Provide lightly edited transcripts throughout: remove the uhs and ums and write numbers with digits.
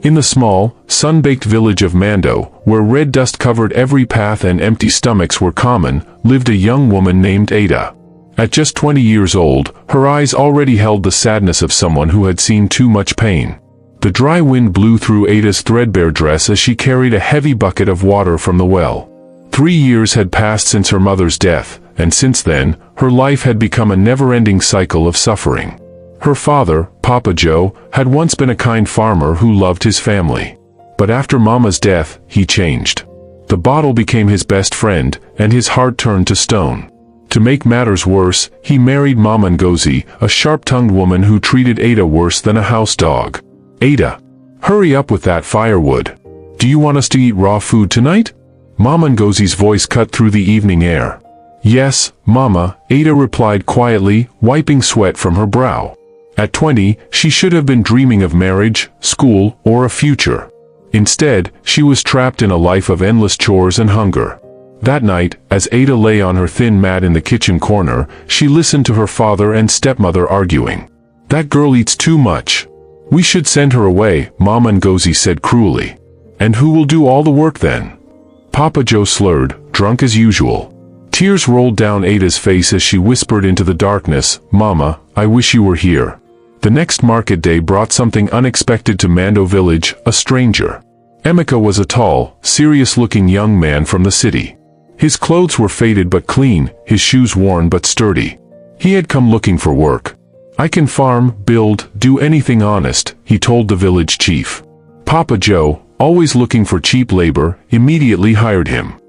In the small, sun-baked village of Mando, where red dust covered every path and empty stomachs were common, lived a young woman named Ada. At just 20 years old, her eyes already held the sadness of someone who had seen too much pain. The dry wind blew through Ada's threadbare dress as she carried a heavy bucket of water from the well. 3 years had passed since her mother's death, and since then, her life had become a never-ending cycle of suffering. Her father, Papa Joe, had once been a kind farmer who loved his family. But after Mama's death, he changed. The bottle became his best friend, and his heart turned to stone. To make matters worse, he married Mama Ngozi, a sharp-tongued woman who treated Ada worse than a house dog. Ada, hurry up with that firewood. Do you want us to eat raw food tonight? Mama Ngozi's voice cut through the evening air. Yes, Mama, Ada replied quietly, wiping sweat from her brow. At 20, she should have been dreaming of marriage, school, or a future. Instead, she was trapped in a life of endless chores and hunger. That night, as Ada lay on her thin mat in the kitchen corner, she listened to her father and stepmother arguing. That girl eats too much. We should send her away, Mama Ngozi said cruelly. And who will do all the work then? Papa Joe slurred, drunk as usual. Tears rolled down Ada's face as she whispered into the darkness, Mama, I wish you were here. The next market day brought something unexpected to Mando village, a stranger. Emeka was a tall, serious-looking young man from the city. His clothes were faded but clean, his shoes worn but sturdy. He had come looking for work. I can farm, build, do anything honest, he told the village chief. Papa Joe, always looking for cheap labor, immediately hired him.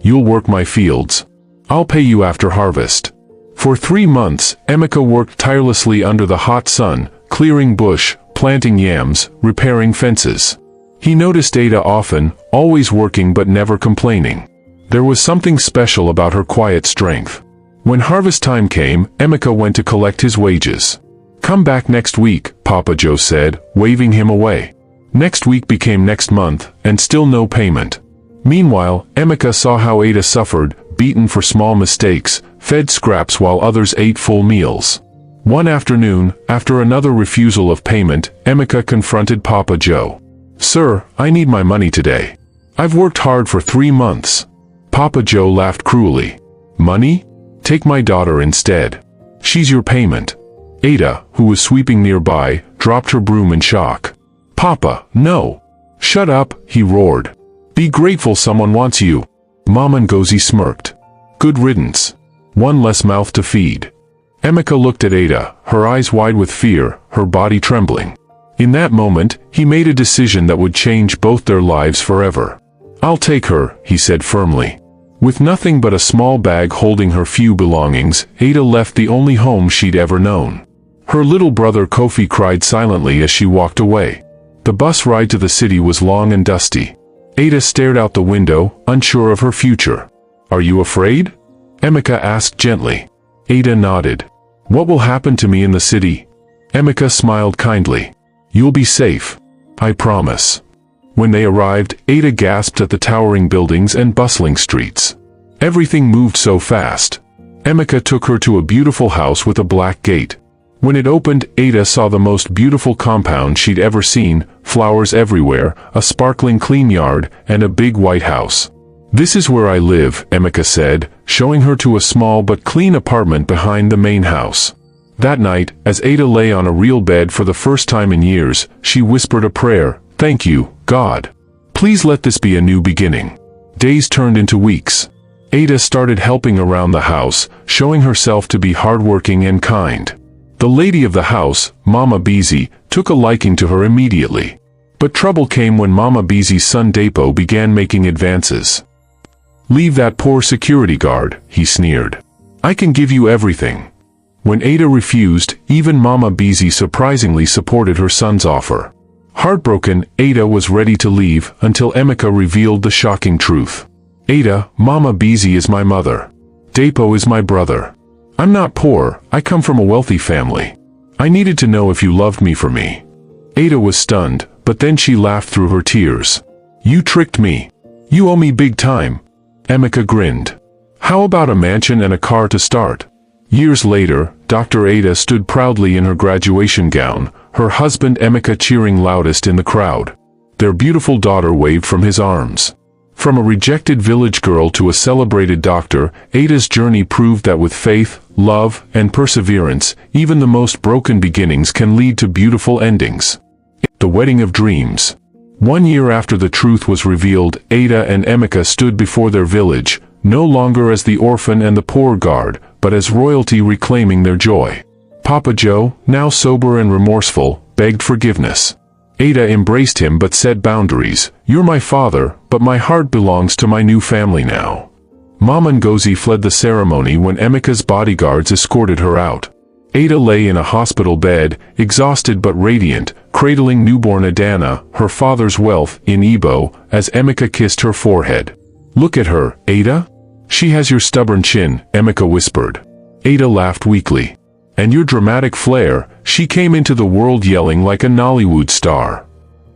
You'll work my fields. I'll pay you after harvest. For 3 months, Emeka worked tirelessly under the hot sun, clearing bush, planting yams, repairing fences. He noticed Ada often, always working but never complaining. There was something special about her quiet strength. When harvest time came, Emeka went to collect his wages. Come back next week, Papa Joe said, waving him away. Next week became next month, and still no payment. Meanwhile, Emeka saw how Ada suffered, beaten for small mistakes, fed scraps while others ate full meals. One afternoon, after another refusal of payment, Emeka confronted Papa Joe. Sir, I need my money today. I've worked hard for 3 months. Papa Joe laughed cruelly. Money? Take my daughter instead. She's your payment. Ada, who was sweeping nearby, dropped her broom in shock. Papa, no. Shut up, he roared. Be grateful someone wants you. Mama Ngozi smirked. Good riddance. One less mouth to feed. Emeka looked at Ada, her eyes wide with fear, her body trembling. In that moment, he made a decision that would change both their lives forever. I'll take her, he said firmly. With nothing but a small bag holding her few belongings, Ada left the only home she'd ever known. Her little brother Kofi cried silently as she walked away. The bus ride to the city was long and dusty. Ada stared out the window, unsure of her future. Are you afraid? Emeka asked gently. Ada nodded. What will happen to me in the city? Emeka smiled kindly. You'll be safe. I promise. When they arrived, Ada gasped at the towering buildings and bustling streets. Everything moved so fast. Emeka took her to a beautiful house with a black gate. When it opened, Ada saw the most beautiful compound she'd ever seen, flowers everywhere, a sparkling clean yard, and a big white house. This is where I live, Emeka said, showing her to a small but clean apartment behind the main house. That night, as Ada lay on a real bed for the first time in years, she whispered a prayer. Thank you, God. Please let this be a new beginning. Days turned into weeks. Ada started helping around the house, showing herself to be hardworking and kind. The lady of the house, Mama Beezy, took a liking to her immediately. But trouble came when Mama Beezy's son Dapo began making advances. Leave that poor security guard, he sneered. I can give you everything. When Ada refused, even Mama Beezy surprisingly supported her son's offer. Heartbroken, Ada was ready to leave until Emeka revealed the shocking truth. Ada, Mama Beezy is my mother. Dapo is my brother. I'm not poor, I come from a wealthy family. I needed to know if you loved me for me. Ada was stunned, but then she laughed through her tears. You tricked me. You owe me big time. Emeka grinned. How about a mansion and a car to start? Years later, Dr. Ada stood proudly in her graduation gown, her husband Emeka cheering loudest in the crowd. Their beautiful daughter waved from his arms. From a rejected village girl to a celebrated doctor, Ada's journey proved that with faith, love, and perseverance, even the most broken beginnings can lead to beautiful endings. The Wedding of Dreams. 1 year after the truth was revealed, Ada and Emeka stood before their village, no longer as the orphan and the poor guard, but as royalty reclaiming their joy. Papa Joe, now sober and remorseful, begged forgiveness. Ada embraced him but set boundaries. "You're my father, but my heart belongs to my new family now." Mama Ngozi fled the ceremony when Emeka's bodyguards escorted her out. Ada lay in a hospital bed, exhausted but radiant, cradling newborn Adana, her father's wealth, in Igbo, as Emeka kissed her forehead. "Look at her, Ada? She has your stubborn chin," Emeka whispered. Ada laughed weakly. "And your dramatic flair." She came into the world yelling like a Nollywood star.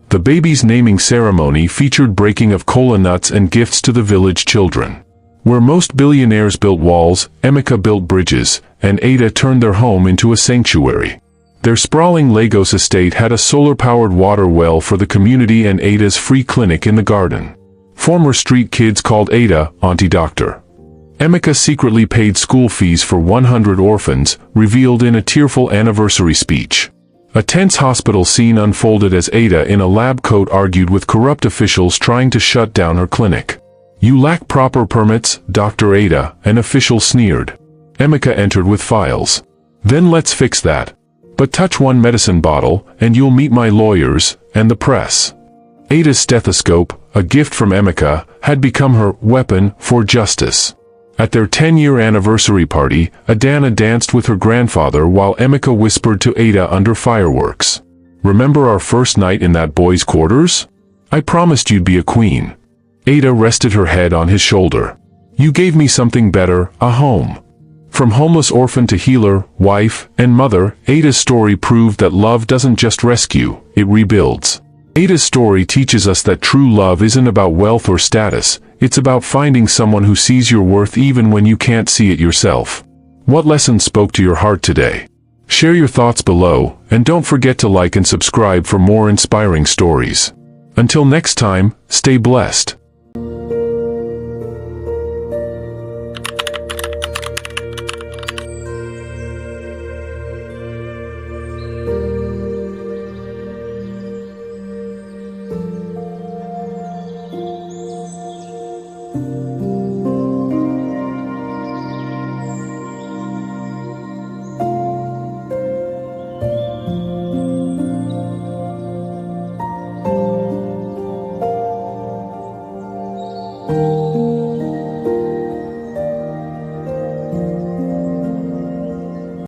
The baby's naming ceremony featured breaking of cola nuts and gifts to the village children. Where most billionaires built walls, Emeka built bridges, and Ada turned their home into a sanctuary. Their sprawling Lagos estate had a solar-powered water well for the community and Ada's free clinic in the garden. Former street kids called Ada Auntie Doctor. Emeka secretly paid school fees for 100 orphans, revealed in a tearful anniversary speech. A tense hospital scene unfolded as Ada in a lab coat argued with corrupt officials trying to shut down her clinic. "You lack proper permits, Dr. Ada," an official sneered. Emeka entered with files. "Then let's fix that. But touch one medicine bottle, and you'll meet my lawyers, and the press." Ada's stethoscope, a gift from Emeka, had become her weapon for justice. At their 10-year anniversary party, Adana danced with her grandfather while Emeka whispered to Ada under fireworks. "Remember our first night in that boys' quarters? I promised you'd be a queen." Ada rested her head on his shoulder. "You gave me something better, a home." From homeless orphan to healer, wife, and mother, Ada's story proved that love doesn't just rescue, it rebuilds. Ada's story teaches us that true love isn't about wealth or status, it's about finding someone who sees your worth even when you can't see it yourself. What lesson spoke to your heart today? Share your thoughts below, and don't forget to like and subscribe for more inspiring stories. Until next time, stay blessed. Thank you.